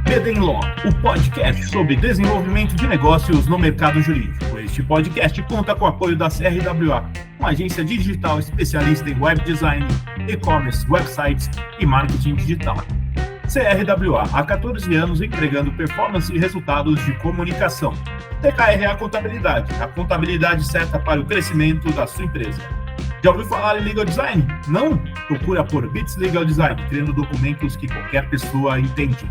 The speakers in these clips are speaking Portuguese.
BD Law, o podcast sobre desenvolvimento de negócios no mercado jurídico. Este podcast conta com o apoio da CRWA, uma agência digital especialista em web design, e-commerce, websites e marketing digital. CRWA, há 14 anos entregando performance e resultados de comunicação. TKRA Contabilidade, a contabilidade certa para o crescimento da sua empresa. Já ouviu falar em Legal Design? Não? Procura por Bits Legal Design, criando documentos que qualquer pessoa entende.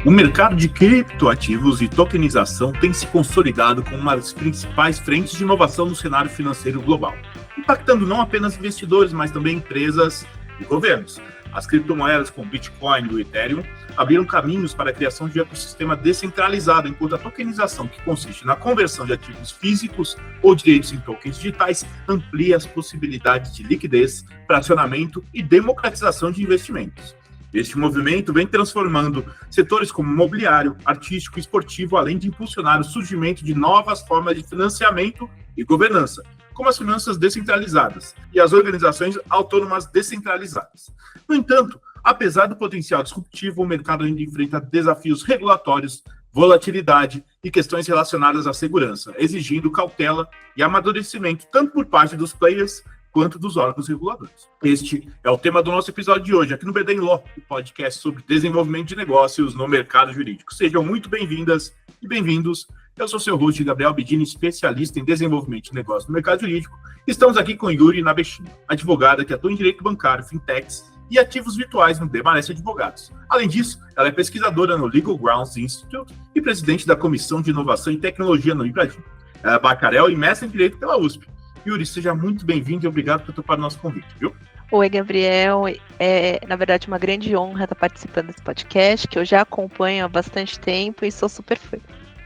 O mercado de criptoativos e tokenização tem se consolidado como uma das principais frentes de inovação no cenário financeiro global, impactando não apenas investidores, mas também empresas e governos. As criptomoedas como Bitcoin e o Ethereum abriram caminhos para a criação de um ecossistema descentralizado, enquanto a tokenização, que consiste na conversão de ativos físicos ou direitos em tokens digitais, amplia as possibilidades de liquidez, fracionamento e democratização de investimentos. Este movimento vem transformando setores como imobiliário, artístico e esportivo, além de impulsionar o surgimento de novas formas de financiamento e governança, como as finanças descentralizadas e as organizações autônomas descentralizadas. No entanto, apesar do potencial disruptivo, o mercado ainda enfrenta desafios regulatórios, volatilidade e questões relacionadas à segurança, exigindo cautela e amadurecimento tanto por parte dos players quanto dos órgãos reguladores. Este é o tema do nosso episódio de hoje, aqui no BD Law, o podcast sobre desenvolvimento de negócios no mercado jurídico. Sejam muito bem-vindas e bem-vindos. Eu sou seu host, Gabriel Bedini, especialista em desenvolvimento de negócios no mercado jurídico. Estamos aqui com Yuri Nabeshima, advogada que atua em direito bancário, fintechs e ativos virtuais no Demarest Advogados. Além disso, ela é pesquisadora no Legal Grounds Institute e presidente da Comissão de Inovação e Tecnologia no IBRADIM. Ela é bacharel e mestre em Direito pela USP. Yuri, seja muito bem-vindo e obrigado por topar o nosso convite, viu? Oi, Gabriel. É, na verdade, uma grande honra estar participando desse podcast, que eu já acompanho há bastante tempo e sou super fã.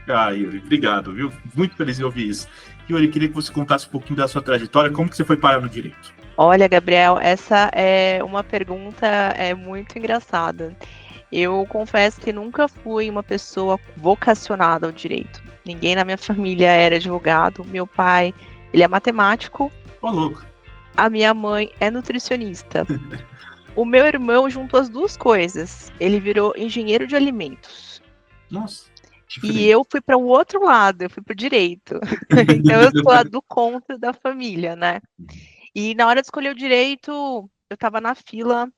Ah, Yuri, obrigado, viu? Muito feliz em ouvir isso. Yuri, queria que você contasse um pouquinho da sua trajetória, como que você foi parar no direito? Olha, Gabriel, essa é uma pergunta muito engraçada. Eu confesso que nunca fui uma pessoa vocacionada ao direito. Ninguém na minha família era advogado. Meu pai, ele é matemático. Ô, louco. A minha mãe é nutricionista. O meu irmão juntou as duas coisas. Ele virou engenheiro de alimentos. Nossa. E eu fui para o outro lado, eu fui para o direito. Então eu sou a do contra da família, né? E na hora de escolher o direito, eu estava na fila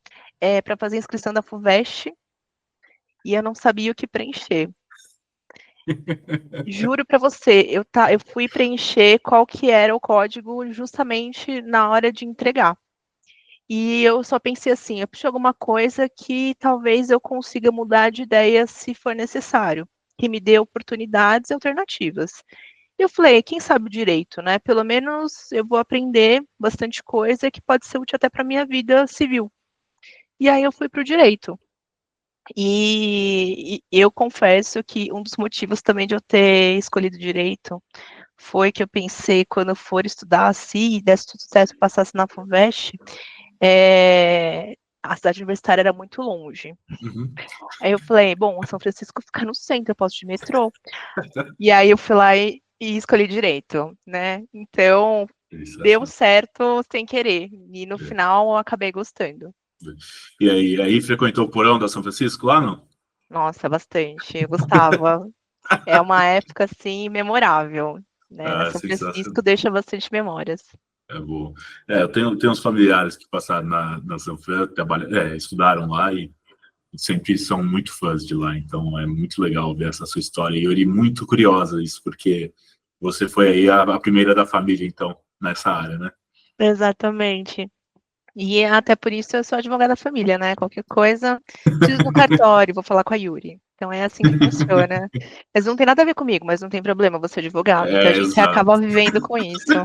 para fazer a inscrição da FUVEST e eu não sabia o que preencher. Juro para você, eu fui preencher qual que era o código justamente na hora de entregar. E eu só pensei assim, eu preciso de alguma coisa que talvez eu consiga mudar de ideia se for necessário, que me dê oportunidades e alternativas. Eu falei, quem sabe o direito, né? Pelo menos eu vou aprender bastante coisa que pode ser útil até para a minha vida civil. E aí eu fui para o direito. E eu confesso que um dos motivos também de eu ter escolhido direito foi que eu pensei, quando eu for estudar, se desse tudo certo, passasse na FUVEST, a cidade universitária era muito longe. Uhum. Aí eu falei, bom, São Francisco fica no centro, eu posso ir de metrô. E aí eu fui lá e escolhi direito, né? Então, deu certo sem querer. E no final eu acabei gostando. E aí frequentou o porão da São Francisco lá, não? Nossa, bastante. Eu gostava. É uma época, assim, memorável. Né? São Francisco deixa bastante memórias. É bom. Eu tenho uns familiares que passaram na São Francisco, estudaram lá e sempre são muito fãs de lá. Então é muito legal ver essa sua história. E eu li muito curiosa isso, porque você foi aí a primeira da família, então, nessa área, né? Exatamente. E até por isso eu sou advogada da família, né? Qualquer coisa, preciso no cartório, vou falar com a Yuri. Então é assim que funciona. Mas não tem nada a ver comigo, mas não tem problema, você é advogado, então a gente acaba vivendo com isso.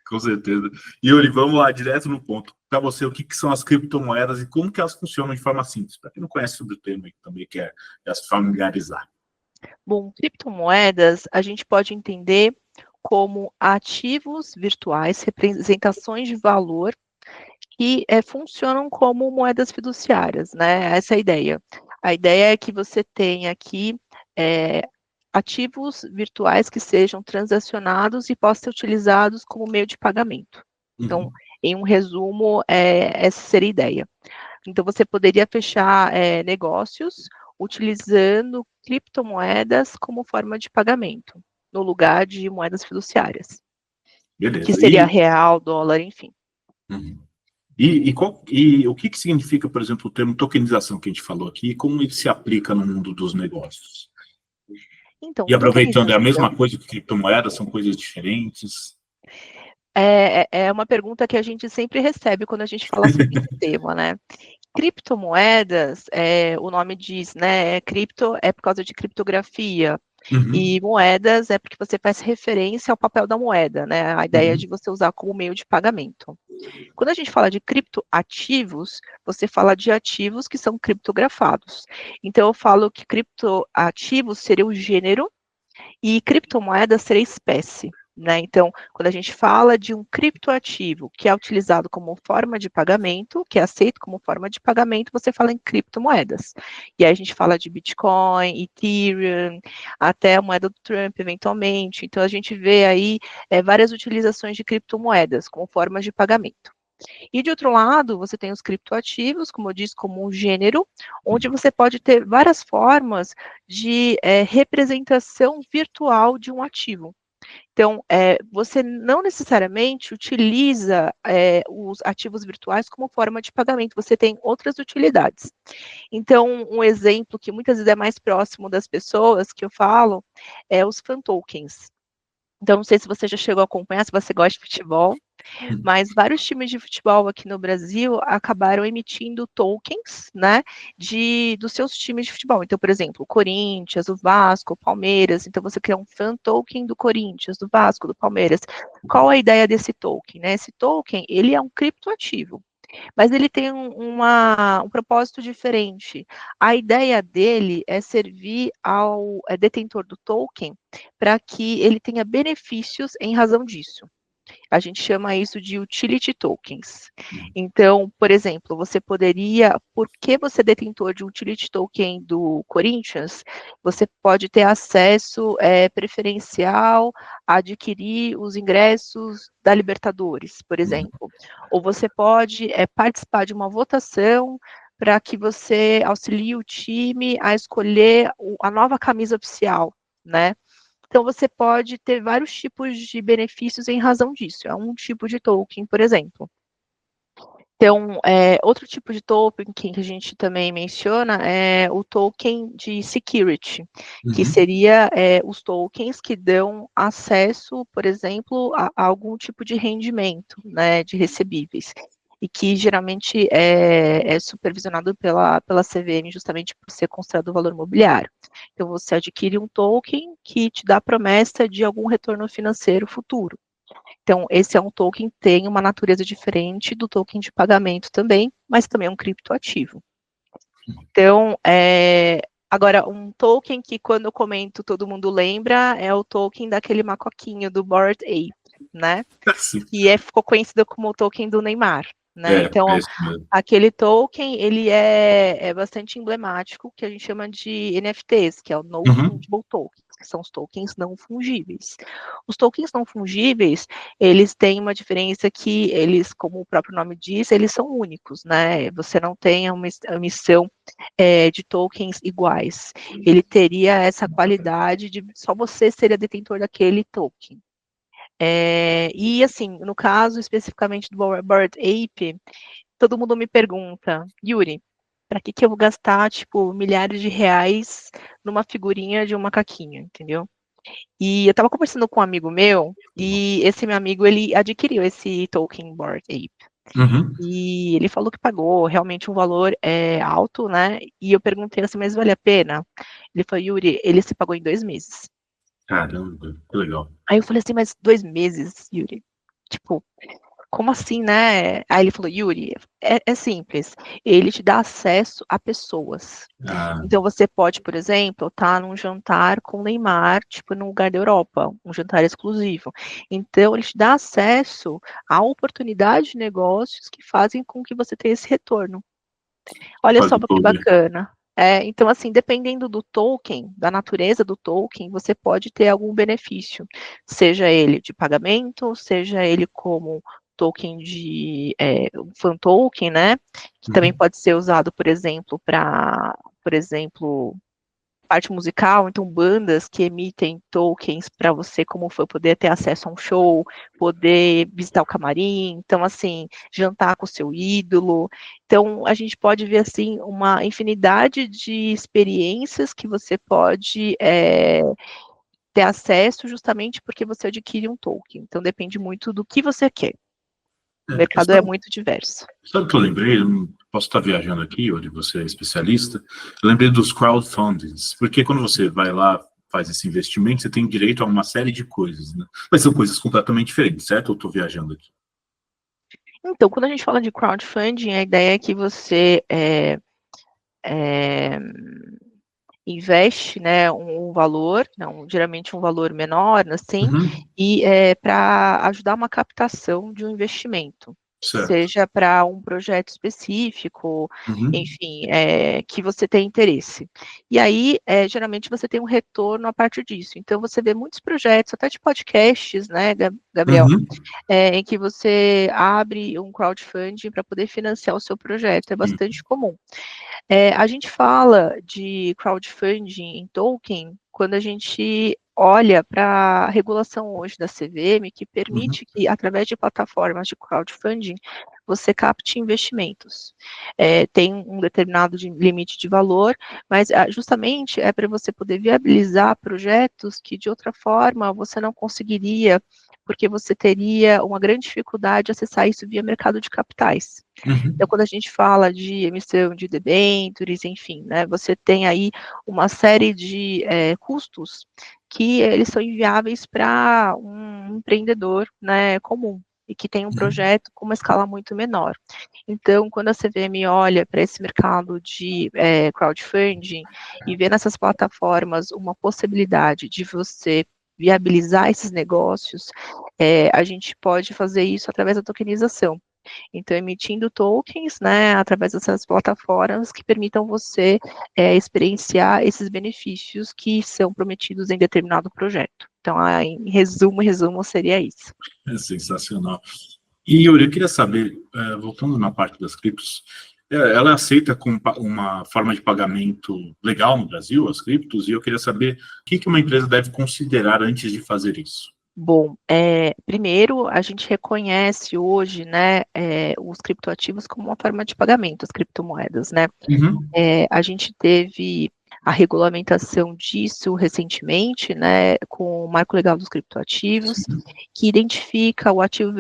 Com certeza. Yuri, vamos lá, direto no ponto. Para você, o que são as criptomoedas e como que elas funcionam de forma simples? Para quem não conhece sobre o tema e também quer se familiarizar. Bom, criptomoedas a gente pode entender como ativos virtuais, representações de valor que funcionam como moedas fiduciárias, né? Essa é a ideia. A ideia é que você tenha aqui ativos virtuais que sejam transacionados e possam ser utilizados como meio de pagamento. Então, em um resumo, essa seria a ideia. Então, você poderia fechar negócios utilizando criptomoedas como forma de pagamento, no lugar de moedas fiduciárias, que Beleza. seria real, dólar, enfim. Uhum. E o que significa, por exemplo, o termo tokenização que a gente falou aqui, e como ele se aplica no mundo dos negócios? Então, E aproveitando, é a mesma tokenização coisa que criptomoedas, são coisas diferentes? é uma pergunta que a gente sempre recebe quando a gente fala sobre esse tema, né? Criptomoedas, o nome diz, né? Cripto é por causa de criptografia. Uhum, E moedas é porque você faz referência ao papel da moeda, né? A ideia uhum, de você usar como meio de pagamento. Quando a gente fala de criptoativos, você fala de ativos que são criptografados. Então, eu falo que criptoativos seria o gênero e criptomoeda seria a espécie. Né? Então, quando a gente fala de um criptoativo que é utilizado como forma de pagamento, que é aceito como forma de pagamento, você fala em criptomoedas. E aí a gente fala de Bitcoin, Ethereum, até a moeda do Trump, eventualmente. Então, a gente vê aí várias utilizações de criptomoedas como formas de pagamento. E de outro lado, você tem os criptoativos, como eu disse, como um gênero, onde você pode ter várias formas de representação virtual de um ativo. Então, você não necessariamente utiliza os ativos virtuais como forma de pagamento, você tem outras utilidades. Então, um exemplo que muitas vezes é mais próximo das pessoas que eu falo é os fan tokens. Então, não sei se você já chegou a acompanhar, se você gosta de futebol, uhum, mas vários times de futebol aqui no Brasil acabaram emitindo tokens, né, dos seus times de futebol. Então, por exemplo, o Corinthians, o Vasco, o Palmeiras. Então, você cria um fan token do Corinthians, do Vasco, do Palmeiras. Qual a ideia desse token, né? Esse token, ele é um criptoativo, mas ele tem um propósito diferente. A ideia dele é servir ao detentor do token para que ele tenha benefícios em razão disso. A gente chama isso de utility tokens. Então, por exemplo, você poderia, porque você é detentor de um utility token do Corinthians, você pode ter acesso preferencial a adquirir os ingressos da Libertadores, por uhum. exemplo. Ou você pode participar de uma votação para que você auxilie o time a escolher a nova camisa oficial, né? Então, você pode ter vários tipos de benefícios em razão disso. É um tipo de token, por exemplo. Então, outro tipo de token que a gente também menciona é o token de security, que Uhum. seria os tokens que dão acesso, por exemplo, a algum tipo de rendimento, né, de recebíveis, e que geralmente é supervisionado pela CVM justamente por ser considerado valor imobiliário. Então, você adquire um token que te dá a promessa de algum retorno financeiro futuro. Então, esse é um token que tem uma natureza diferente do token de pagamento também, mas também é um criptoativo. Então, agora, um token que quando eu comento todo mundo lembra é o token daquele macaquinho do Bored Ape, né? Sim. Que ficou conhecido como o token do Neymar, né? É Então, isso mesmo. aquele token, ele é bastante emblemático, que a gente chama de NFTs, que é o Uhum. Non-Fungible Tokens, que são os tokens não fungíveis. Os tokens não fungíveis, eles têm uma diferença que eles, como o próprio nome diz, eles são únicos, né? Você não tem uma emissão de tokens iguais. Ele teria essa qualidade de só você seria detentor daquele token. E assim, no caso especificamente do Bored Ape, todo mundo me pergunta, Yuri, para que eu vou gastar, tipo, milhares de reais numa figurinha de um macaquinho, entendeu? E eu tava conversando com um amigo meu, e esse meu amigo, ele adquiriu esse token Bored Ape. Uhum. E ele falou que pagou realmente um valor alto, né? E eu perguntei assim, mas vale a pena? Ele falou, Yuri, ele se pagou em 2 meses. Caramba, que legal. Aí eu falei assim, mas 2 meses, Yuri? Tipo, como assim, né? Aí ele falou, Yuri, é simples. Ele te dá acesso a pessoas. Ah, Então você pode, por exemplo, estar num jantar com o Neymar, tipo, num lugar da Europa, um jantar exclusivo. Então ele te dá acesso a oportunidades de negócios que fazem com que você tenha esse retorno. Olha faz só o que poder. bacana. Então, assim, dependendo do token, da natureza do token, você pode ter algum benefício, seja ele de pagamento, seja ele como token um fan token, né, que também pode ser usado, por exemplo, parte musical, então bandas que emitem tokens para você, como foi poder ter acesso a um show, poder visitar o camarim, então assim, jantar com o seu ídolo. Então a gente pode ver assim uma infinidade de experiências que você pode ter acesso justamente porque você adquire um token. Então depende muito do que você quer. O mercado é muito diverso. Sabe o que eu lembrei? Eu não posso estar viajando aqui, onde você é especialista. Eu lembrei dos crowdfundings, porque quando você vai lá, faz esse investimento, você tem direito a uma série de coisas, né? Mas são coisas completamente diferentes, certo? Ou estou viajando aqui? Então, quando a gente fala de crowdfunding, a ideia é que você investe, né, um valor, geralmente um valor menor, assim, e para ajudar uma captação de um investimento. Certo. Seja para um projeto específico, enfim, que você tem interesse. E aí, geralmente, você tem um retorno a partir disso. Então, você vê muitos projetos, até de podcasts, né, Gabriel, em que você abre um crowdfunding para poder financiar o seu projeto. É bastante comum. A gente fala de crowdfunding em token quando a gente olha para a regulação hoje da CVM, que permite que, através de plataformas de crowdfunding, você capte investimentos. Tem um determinado limite de valor, mas justamente é para você poder viabilizar projetos que, de outra forma, você não conseguiria, porque você teria uma grande dificuldade de acessar isso via mercado de capitais. Então, quando a gente fala de emissão de debêntures, enfim, né, você tem aí uma série de custos que eles são inviáveis para um empreendedor, né, comum, e que tem um projeto com uma escala muito menor. Então, quando a CVM olha para esse mercado de crowdfunding e vê nessas plataformas uma possibilidade de você viabilizar esses negócios, a gente pode fazer isso através da tokenização. Então, emitindo tokens, né, através dessas plataformas que permitam você experienciar esses benefícios que são prometidos em determinado projeto. Então, em resumo, seria isso. É sensacional. E, Yuri, eu queria saber, voltando na parte das criptos, ela aceita com uma forma de pagamento legal no Brasil, as criptos, e eu queria saber o que uma empresa deve considerar antes de fazer isso. Bom, primeiro, a gente reconhece hoje, né, os criptoativos como uma forma de pagamento, as criptomoedas, né? A gente teve a regulamentação disso recentemente, né, com o Marco Legal dos Criptoativos, que identifica o ativo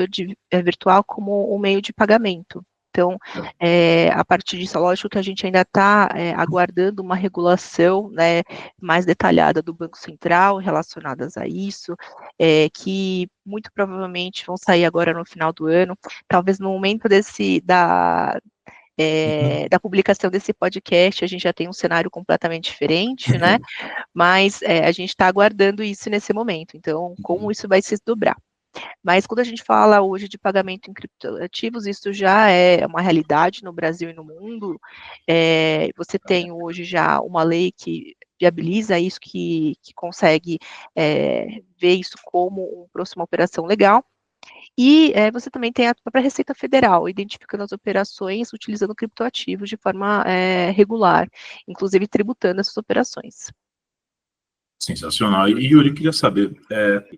virtual como um meio de pagamento. Então, a partir disso, é lógico que a gente ainda está aguardando uma regulação, né, mais detalhada do Banco Central relacionadas a isso, que muito provavelmente vão sair agora no final do ano, talvez no momento da publicação desse podcast, a gente já tem um cenário completamente diferente, né? Mas a gente está aguardando isso nesse momento. Então, como isso vai se desdobrar? Mas quando a gente fala hoje de pagamento em criptoativos, isso já é uma realidade no Brasil e no mundo. Você tem hoje já uma lei que viabiliza isso, que consegue ver isso como uma operação legal. E você também tem a própria Receita Federal, identificando as operações utilizando criptoativos de forma regular, inclusive tributando essas operações. Sensacional. E, Yuri, queria saber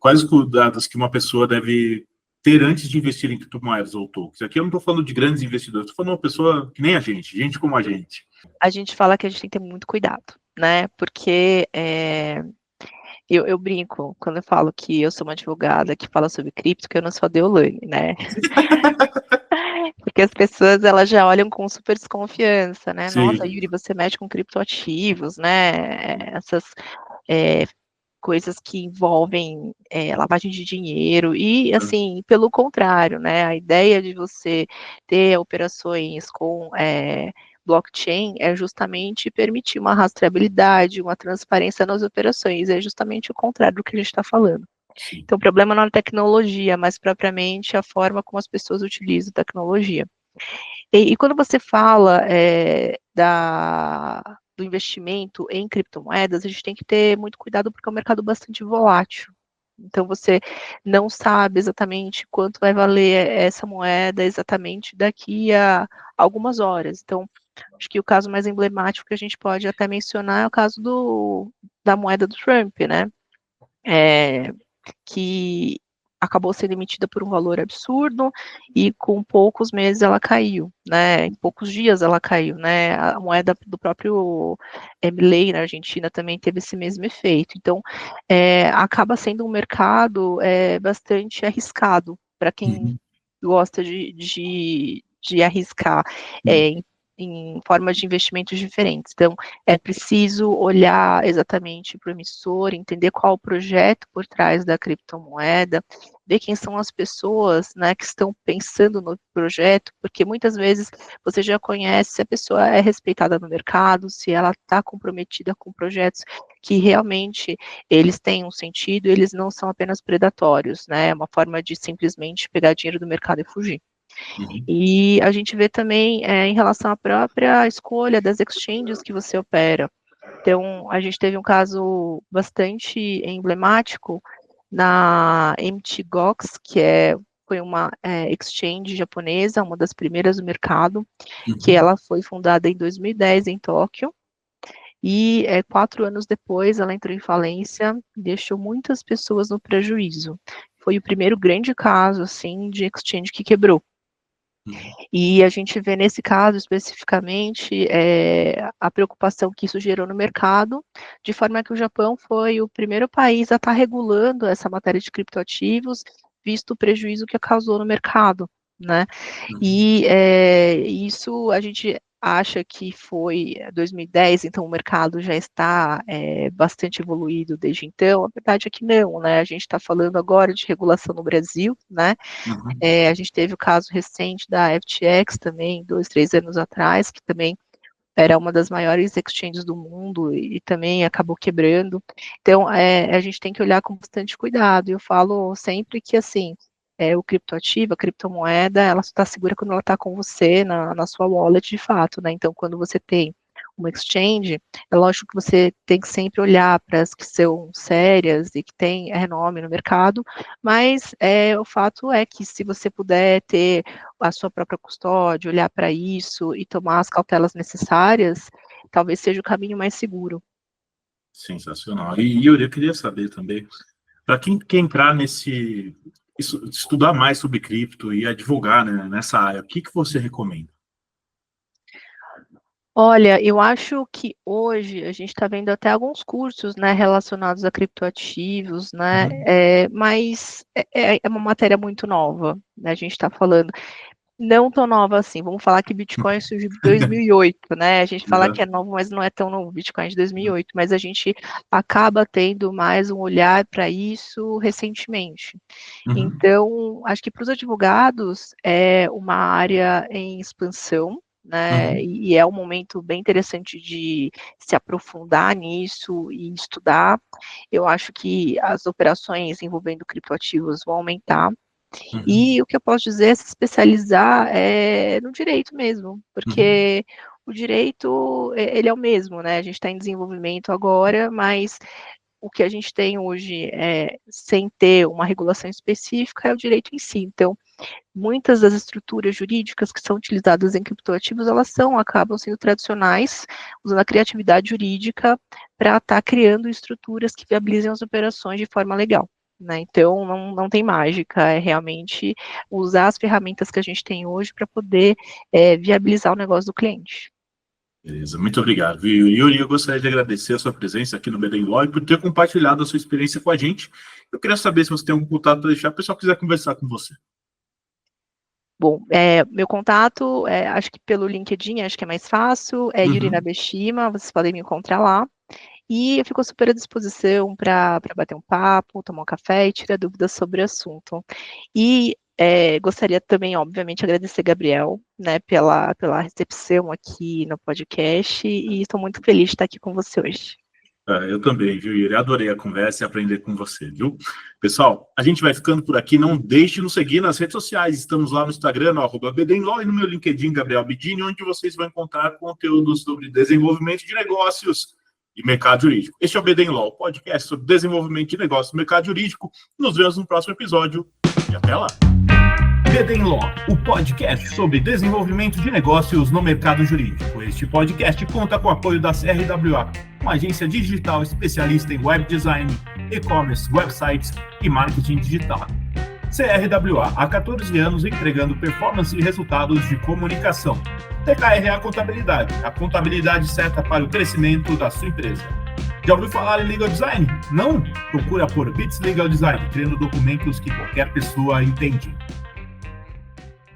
quais os cuidados que uma pessoa deve ter antes de investir em criptomoedas ou tokens. Aqui eu não estou falando de grandes investidores, estou falando de uma pessoa que nem a gente como a gente. A gente fala que a gente tem que ter muito cuidado, né? Porque eu brinco quando eu falo que eu sou uma advogada que fala sobre cripto, que eu não sou a Deolane, né? Porque as pessoas, elas já olham com super desconfiança, né? Sim. Nossa, Yuri, você mexe com criptoativos, né? Essas coisas que envolvem lavagem de dinheiro, e assim, pelo contrário, né? A ideia de você ter operações com blockchain é justamente permitir uma rastreabilidade, uma transparência nas operações, é justamente o contrário do que a gente está falando. Então, o problema não é a tecnologia, mas propriamente a forma como as pessoas utilizam a tecnologia. E quando você fala do investimento em criptomoedas, a gente tem que ter muito cuidado porque é um mercado bastante volátil, Então, você não sabe exatamente quanto vai valer essa moeda exatamente daqui a algumas horas. Então, acho que o caso mais emblemático que a gente pode até mencionar é o caso da moeda do Trump, né? Que acabou sendo emitida por um valor absurdo e com poucos meses ela caiu, né? Em poucos dias ela caiu, né? A moeda do próprio Milei na Argentina também teve esse mesmo efeito. Então, acaba sendo um mercado bastante arriscado para quem gosta de arriscar em formas de investimentos diferentes. Então, é preciso olhar exatamente para o emissor, entender qual o projeto por trás da criptomoeda, ver quem são as pessoas, né, que estão pensando no projeto, porque muitas vezes você já conhece se a pessoa é respeitada no mercado, se ela está comprometida com projetos que realmente eles têm um sentido, eles não são apenas predatórios, né, é uma forma de simplesmente pegar dinheiro do mercado e fugir. E a gente vê também em relação à própria escolha das exchanges que você opera. Então, a gente teve um caso bastante emblemático na MTGOX, foi uma exchange japonesa, uma das primeiras do mercado, que ela foi fundada em 2010 em Tóquio, e 4 anos depois ela entrou em falência e deixou muitas pessoas no prejuízo. Foi o primeiro grande caso, assim, de exchange que quebrou. E a gente vê nesse caso especificamente a preocupação que isso gerou no mercado, de forma que o Japão foi o primeiro país a estar regulando essa matéria de criptoativos, visto o prejuízo que causou no mercado, né? E isso a gente acha que foi 2010, então o mercado já está bastante evoluído desde então. A verdade é que não, né? A gente está falando agora de regulação no Brasil, né? A gente teve o caso recente da FTX também, 2, 3 anos atrás, que também era uma das maiores exchanges do mundo e também acabou quebrando. Então, a gente tem que olhar com bastante cuidado. Eu falo sempre que, assim, o criptoativo, a criptomoeda, ela só está segura quando ela está com você na sua wallet de fato, né? Então, quando você tem uma exchange, é lógico que você tem que sempre olhar para as que são sérias e que têm renome no mercado, mas o fato é que se você puder ter a sua própria custódia, olhar para isso e tomar as cautelas necessárias, talvez seja o caminho mais seguro. Sensacional. E Yuri, eu queria saber também, para quem quer entrar estudar mais sobre cripto e advogar, né, nessa área, o que você recomenda? Olha, eu acho que hoje a gente está vendo até alguns cursos, né, relacionados a criptoativos, né, mas é uma matéria muito nova, né, a gente está falando, não tão nova assim, vamos falar que Bitcoin surgiu em 2008, né, a gente fala que é novo, mas não é tão novo, Bitcoin é de 2008, mas a gente acaba tendo mais um olhar para isso recentemente. Então, acho que para os advogados é uma área em expansão, né, e é um momento bem interessante de se aprofundar nisso e estudar. Eu acho que as operações envolvendo criptoativos vão aumentar. E o que eu posso dizer é se especializar no direito mesmo, porque o direito, ele é o mesmo, né? A gente está em desenvolvimento agora, mas o que a gente tem hoje, sem ter uma regulação específica, é o direito em si. Então, muitas das estruturas jurídicas que são utilizadas em criptoativos, acabam sendo tradicionais, usando a criatividade jurídica para estar criando estruturas que viabilizem as operações de forma legal. Né? Então, não tem mágica, é realmente usar as ferramentas que a gente tem hoje para poder viabilizar o negócio do cliente. Beleza, muito obrigado. Yuri, eu gostaria de agradecer a sua presença aqui no Bedem Law e por ter compartilhado a sua experiência com a gente. Eu queria saber se você tem algum contato para deixar, o pessoal quiser conversar com você. Bom, meu contato, acho que pelo LinkedIn, acho que é mais fácil, é Yuri Nabeshima, vocês podem me encontrar lá. E eu fico super à disposição para bater um papo, tomar um café e tirar dúvidas sobre o assunto. E gostaria também, obviamente, de agradecer Gabriel, né, pela recepção aqui no podcast, e estou muito feliz de estar aqui com você hoje. Eu também, viu, Yuri? Adorei a conversa e aprender com você, viu? Pessoal, a gente vai ficando por aqui. Não deixe de nos seguir nas redes sociais. Estamos lá no Instagram, no @BedemLaw, e no meu LinkedIn, Gabriel Bidini, onde vocês vão encontrar conteúdo sobre desenvolvimento de negócios. e mercado jurídico. Este é o BD Law, podcast sobre desenvolvimento de negócios no mercado jurídico. Nos vemos no próximo episódio e até lá. BD Law, o podcast sobre desenvolvimento de negócios no mercado jurídico. Este podcast conta com o apoio da CRWA, uma agência digital especialista em web design, e-commerce, websites e marketing digital. CRWA, há 14 anos entregando performance e resultados de comunicação. TKRA Contabilidade, a contabilidade certa para o crescimento da sua empresa. Já ouviu falar em Legal Design? Não? Procura por Bits Legal Design, criando documentos que qualquer pessoa entende.